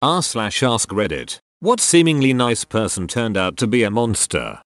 r/ask Reddit. What seemingly nice person turned out to be a monster?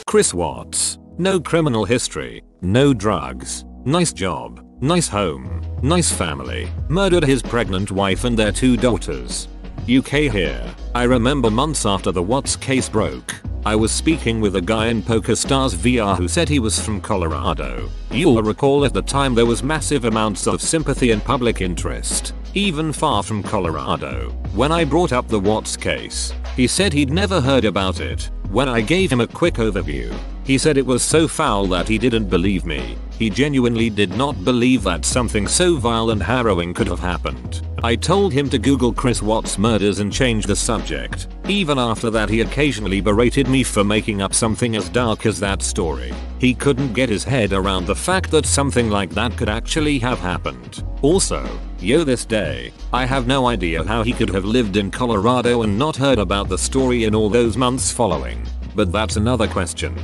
Chris Watts. No criminal history, no drugs, nice job, nice home, nice family, murdered his pregnant wife and their 2 daughters. UK here. I remember months after the Watts case broke, I was speaking with a guy in PokerStars VR who said he was from Colorado. You'll recall at the time there was massive amounts of sympathy and public interest, even far from Colorado. When I brought up the Watts case, he said he'd never heard about it. When I gave him a quick overview, he said it was so foul that he didn't believe me. He genuinely did not believe that something so vile and harrowing could have happened. I told him to Google Chris Watts murders and change the subject. Even after that, he occasionally berated me for making up something as dark as that story. He couldn't get his head around the fact that something like that could actually have happened. Also, this day, I have no idea how he could have lived in Colorado and not heard about the story in all those months following. But that's another question.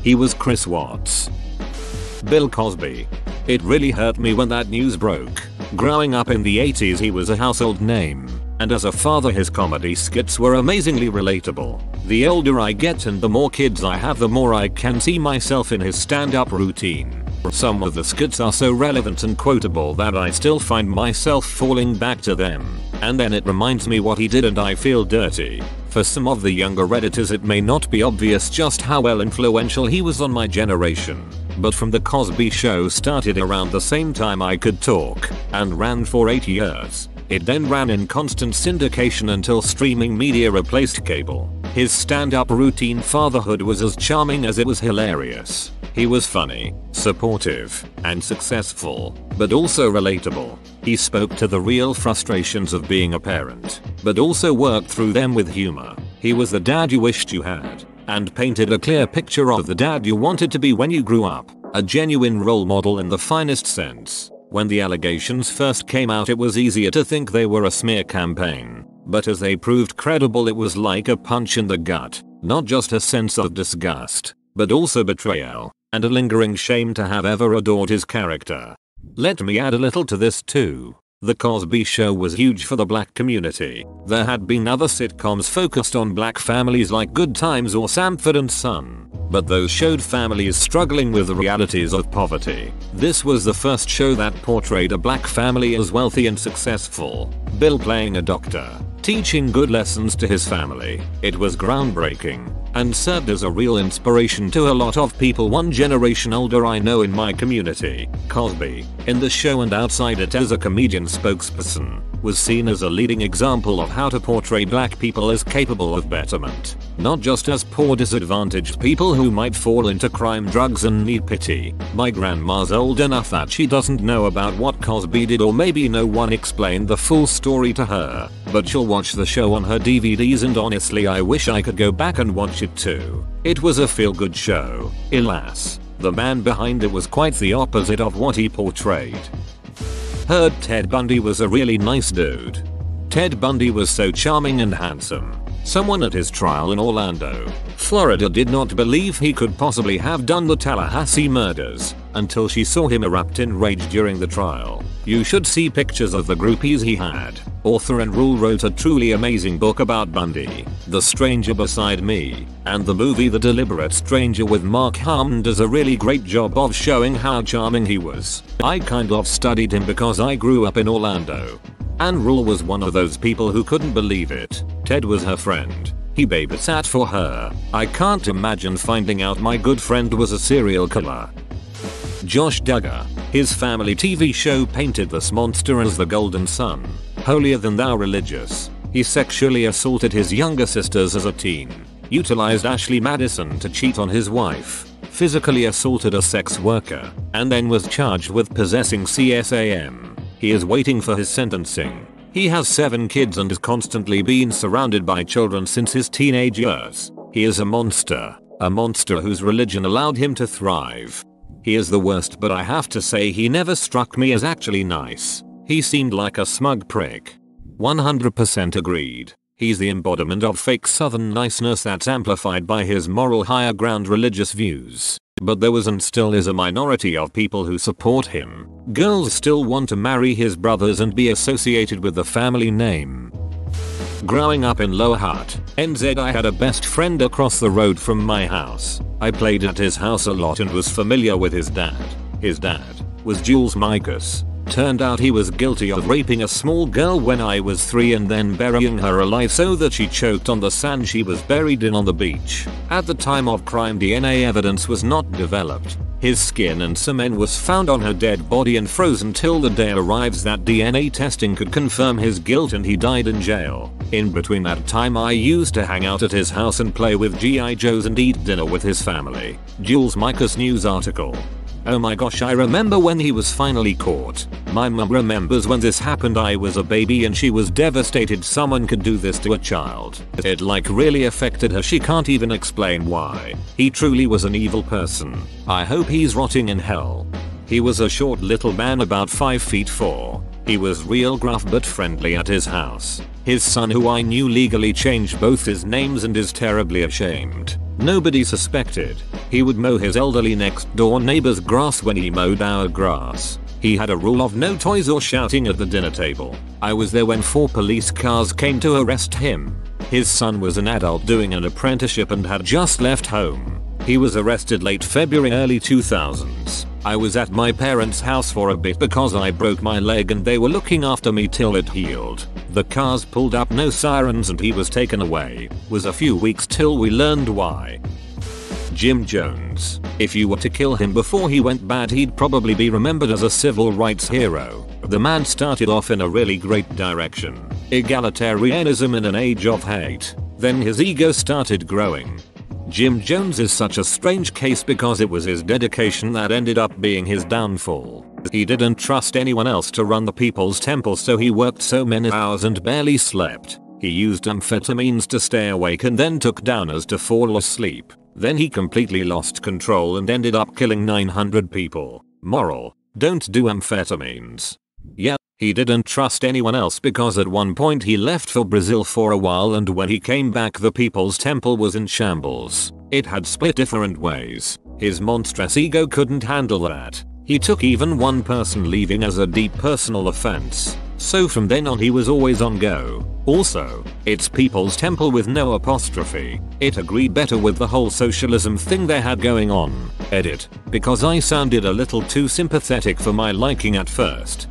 He was Chris Watts. Bill Cosby. It really hurt me when that news broke. Growing up in the 80s, he was a household name, and as a father his comedy skits were amazingly relatable. The older I get and the more kids I have, the more I can see myself in his stand-up routine. Some of the skits are so relevant and quotable that I still find myself falling back to them, and then it reminds me what he did and I feel dirty. For some of the younger Redditors it may not be obvious just how well influential he was on my generation, but from The Cosby Show started around the same time I could talk, and ran for 8 years. It then ran in constant syndication until streaming media replaced cable. His stand-up routine Fatherhood was as charming as it was hilarious. He was funny, supportive, and successful, but also relatable. He spoke to the real frustrations of being a parent, but also worked through them with humor. He was the dad you wished you had, and painted a clear picture of the dad you wanted to be when you grew up. A genuine role model in the finest sense. When the allegations first came out, it was easier to think they were a smear campaign, but as they proved credible, it was like a punch in the gut. Not just a sense of disgust, but also betrayal, and a lingering shame to have ever adored his character. Let me add a little to this too. The Cosby Show was huge for the black community. There had been other sitcoms focused on black families like Good Times or Sanford and Son, but those showed families struggling with the realities of poverty. This was the first show that portrayed a black family as wealthy and successful. Bill playing a doctor, teaching good lessons to his family. It was groundbreaking, and served as a real inspiration to a lot of people one generation older I know in my community. Cosby, in the show and outside it as a comedian spokesperson, was seen as a leading example of how to portray black people as capable of betterment, not just as poor disadvantaged people who might fall into crime, drugs and need pity. My grandma's old enough that she doesn't know about what Cosby did, or maybe no one explained the full story to her, but she'll watch the show on her DVDs, and honestly I wish I could go back and watch it too. It was a feel-good show. Alas, the man behind it was quite the opposite of what he portrayed. Heard Ted Bundy was a really nice dude. Ted Bundy was so charming and handsome. Someone at his trial in Orlando, Florida did not believe he could possibly have done the Tallahassee murders until she saw him erupt in rage during the trial. You should see pictures of the groupies he had. Author and Rule wrote a truly amazing book about Bundy, The Stranger Beside Me, and the movie The Deliberate Stranger with Mark Harmon does a really great job of showing how charming he was. I kind of studied him because I grew up in Orlando. And Rule was one of those people who couldn't believe it. Ted was her friend. He babysat for her. I can't imagine finding out my good friend was a serial killer. Josh Duggar. His family TV show painted this monster as the golden son, holier than thou religious. He sexually assaulted his younger sisters as a teen, utilized Ashley Madison to cheat on his wife, physically assaulted a sex worker, and then was charged with possessing CSAM. He is waiting for his sentencing. He has 7 kids and has constantly been surrounded by children since his teenage years. He is a monster whose religion allowed him to thrive. He is the worst, but I have to say he never struck me as actually nice. He seemed like a smug prick. 100% agreed. He's the embodiment of fake southern niceness that's amplified by his moral higher ground religious views. But there was and still is a minority of people who support him. Girls still want to marry his brothers and be associated with the family name. Growing up in Lower Hutt, NZ, I had a best friend across the road from my house. I played at his house a lot and was familiar with his dad. His dad was Jules Micus. Turned out he was guilty of raping a small girl when I was 3 and then burying her alive so that she choked on the sand she was buried in on the beach. At the time of crime, DNA evidence was not developed. His skin and semen was found on her dead body and frozen till the day arrives that DNA testing could confirm his guilt, and he died in jail. In between that time, I used to hang out at his house and play with G.I. Joes and eat dinner with his family. Jules Micus news article. Oh my gosh, I remember when he was finally caught. My mum remembers when this happened. I was a baby and she was devastated someone could do this to a child. It like really affected her. She can't even explain why. He truly was an evil person. I hope he's rotting in hell. He was a short little man about 5'4". He was real gruff but friendly at his house. His son, who I knew legally, changed both his names and is terribly ashamed. Nobody suspected. He would mow his elderly next door neighbor's grass when he mowed our grass. He had a rule of no toys or shouting at the dinner table. I was there when 4 police cars came to arrest him. His son was an adult doing an apprenticeship and had just left home. He was arrested late February, early 2000s. I was at my parents' house for a bit because I broke my leg and they were looking after me till it healed. The cars pulled up, no sirens, and he was taken away. Was a few weeks till we learned why. Jim Jones. If you were to kill him before he went bad, he'd probably be remembered as a civil rights hero. The man started off in a really great direction. Egalitarianism in an age of hate. Then his ego started growing. Jim Jones is such a strange case because it was his dedication that ended up being his downfall. He didn't trust anyone else to run the People's Temple, so he worked so many hours and barely slept. He used amphetamines to stay awake and then took downers to fall asleep. Then he completely lost control and ended up killing 900 people. Moral: don't do amphetamines. Yeah, he didn't trust anyone else because at one point he left for Brazil for a while, and when he came back the People's Temple was in shambles. It had split different ways. His monstrous ego couldn't handle that. He took even one person leaving as a deep personal offense. So from then on he was always on go. Also, it's People's Temple with no apostrophe. It agreed better with the whole socialism thing they had going on. Edit, because I sounded a little too sympathetic for my liking at first.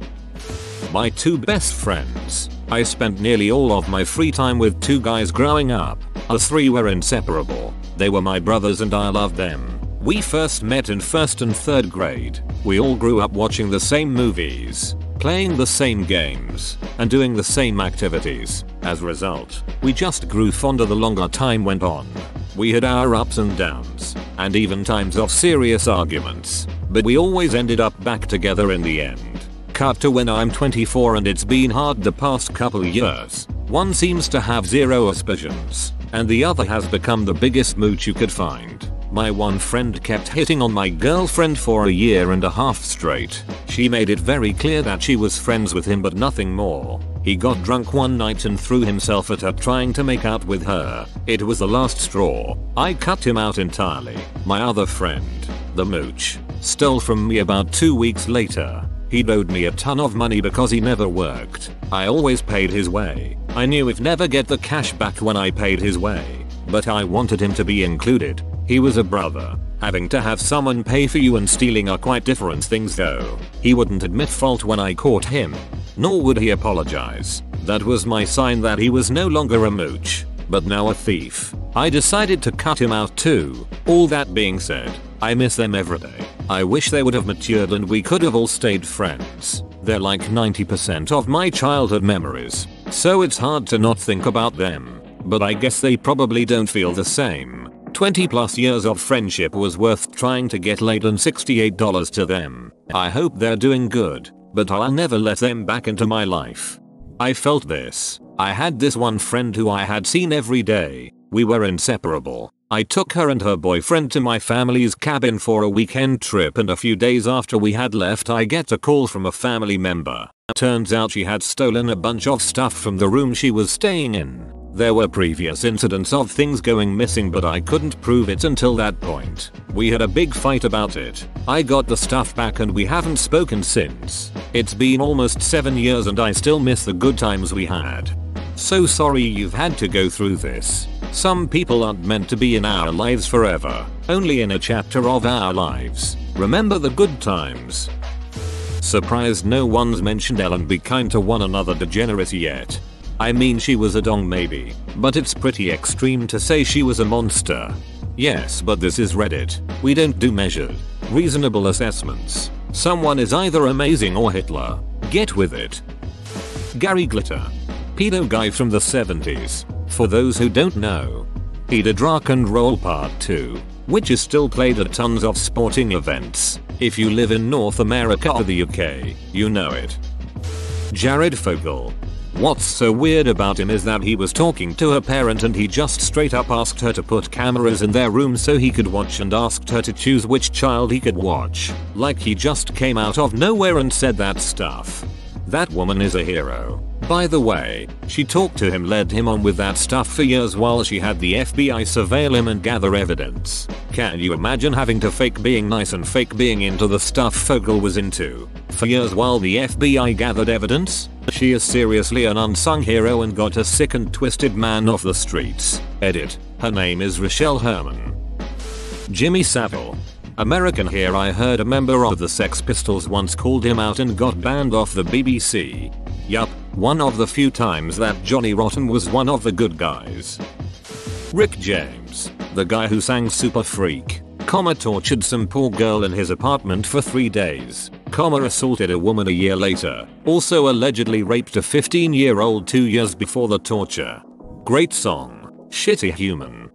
My 2 best friends. I spent nearly all of my free time with 2 guys growing up. Us 3 were inseparable. They were my brothers and I loved them. We first met in 1st and 3rd grade. We all grew up watching the same movies, playing the same games, and doing the same activities. As a result, we just grew fonder the longer time went on. We had our ups and downs, and even times of serious arguments, but we always ended up back together in the end. Cut to when I'm 24 and it's been hard the past couple years. One seems to have zero aspirations, and the other has become the biggest mooch you could find. My one friend kept hitting on my girlfriend for a year and a half straight. She made it very clear that she was friends with him but nothing more. He got drunk one night and threw himself at her trying to make out with her. It was the last straw. I cut him out entirely. My other friend, the mooch, stole from me about 2 weeks later. He owed me a ton of money because he never worked. I always paid his way. I knew I'd never get the cash back when I paid his way, but I wanted him to be included. He was a brother. Having to have someone pay for you and stealing are quite different things though. He wouldn't admit fault when I caught him, nor would he apologize. That was my sign that he was no longer a mooch, but now a thief. I decided to cut him out too. All that being said, I miss them every day. I wish they would have matured and we could have all stayed friends. They're like 90% of my childhood memories, so it's hard to not think about them. But I guess they probably don't feel the same. 20 plus years of friendship was worth trying to get laid and $68 to them. I hope they're doing good, but I'll never let them back into my life. I felt this. I had this one friend who I had seen every day. We were inseparable. I took her and her boyfriend to my family's cabin for a weekend trip, and a few days after we had left I get a call from a family member. Turns out she had stolen a bunch of stuff from the room she was staying in. There were previous incidents of things going missing, but I couldn't prove it until that point. We had a big fight about it. I got the stuff back and we haven't spoken since. It's been almost 7 years and I still miss the good times we had. So sorry you've had to go through this. Some people aren't meant to be in our lives forever, only in a chapter of our lives. Remember the good times. Surprised no one's mentioned Ellen be kind to one another degenerate yet. I mean she was a dong maybe, but it's pretty extreme to say she was a monster. Yes, but this is Reddit. We don't do measured, reasonable assessments. Someone is either amazing or Hitler. Get with it. Gary Glitter. Pedo guy from the 70s. For those who don't know. Pedo Rock and Roll Part 2, which is still played at tons of sporting events. If you live in North America or the UK, you know it. Jared Fogle. What's so weird about him is that he was talking to her parent and he just straight up asked her to put cameras in their room so he could watch and asked her to choose which child he could watch. Like he just came out of nowhere and said that stuff. That woman is a hero. By the way, she talked to him, led him on with that stuff for years while she had the FBI surveil him and gather evidence. Can you imagine having to fake being nice and fake being into the stuff Fogle was into for years while the FBI gathered evidence? She is seriously an unsung hero and got a sick and twisted man off the streets. Edit. Her name is Rochelle Herman. Jimmy Saville. American here. I heard a member of the Sex Pistols once called him out and got banned off the BBC. Yup, one of the few times that Johnny Rotten was one of the good guys. Rick James, the guy who sang Super Freak, tortured some poor girl in his apartment for 3 days, assaulted a woman a year later, also allegedly raped a 15-year-old 2 years before the torture. Great song, shitty human.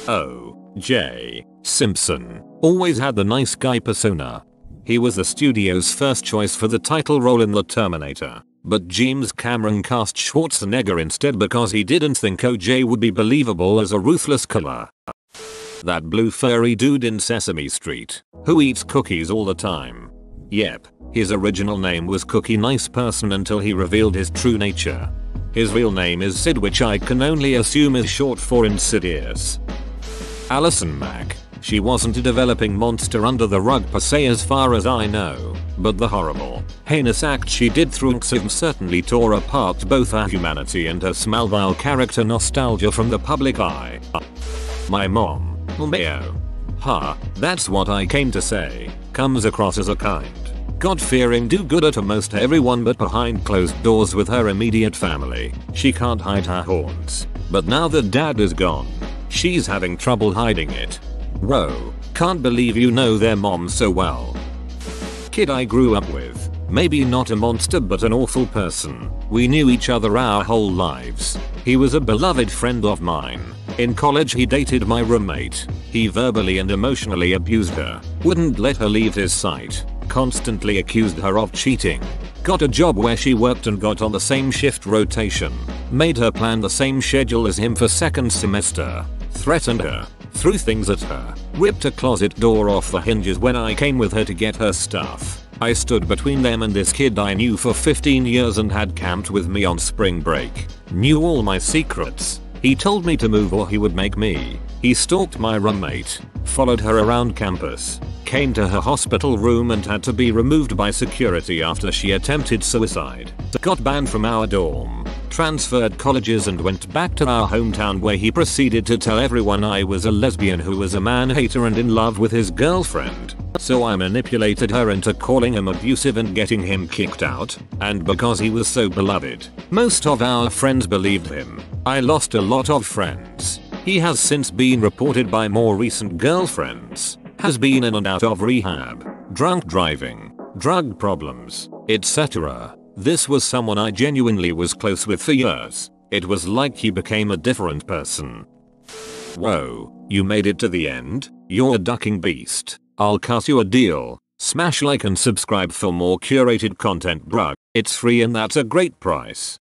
O.J. Simpson always had the nice guy persona. He was the studio's first choice for the title role in The Terminator, but James Cameron cast Schwarzenegger instead because he didn't think OJ would be believable as a ruthless killer. That blue furry dude in Sesame Street, who eats cookies all the time. Yep, his original name was Cookie Nice Person until he revealed his true nature. His real name is Sid, which I can only assume is short for Insidious. Allison Mack. She wasn't a developing monster under the rug per se as far as I know, but the horrible, heinous act she did through XIV certainly tore apart both her humanity and her Smallville character nostalgia from the public eye. My mom, Mayo. Ha, that's what I came to say, comes across as a kind, God-fearing do-gooder to most everyone, but behind closed doors with her immediate family, she can't hide her haunts. But now that dad is gone, she's having trouble hiding it. Whoa, can't believe you know their mom so well. Kid I grew up with, maybe not a monster but an awful person. We knew each other our whole lives. He was a beloved friend of mine. In college he dated my roommate. He verbally and emotionally abused her, wouldn't let her leave his sight, constantly accused her of cheating. Got a job where she worked and got on the same shift rotation. Made her plan the same schedule as him for second semester. Threatened her. Threw things at her, ripped a closet door off the hinges when I came with her to get her stuff. I stood between them and this kid I knew for 15 years and had camped with me on spring break. Knew all my secrets. He told me to move or he would make me. He stalked my roommate, followed her around campus, came to her hospital room and had to be removed by security after she attempted suicide. Got banned from our dorm. Transferred colleges and went back to our hometown where he proceeded to tell everyone I was a lesbian who was a man-hater and in love with his girlfriend. So I manipulated her into calling him abusive and getting him kicked out, and because he was so beloved, most of our friends believed him. I lost a lot of friends. He has since been reported by more recent girlfriends, has been in and out of rehab, drunk driving, drug problems, etc. This was someone I genuinely was close with for years. It was like he became a different person. Whoa, you made it to the end? You're a ducking beast. I'll cut you a deal. Smash like and subscribe for more curated content, bruh. It's free and that's a great price.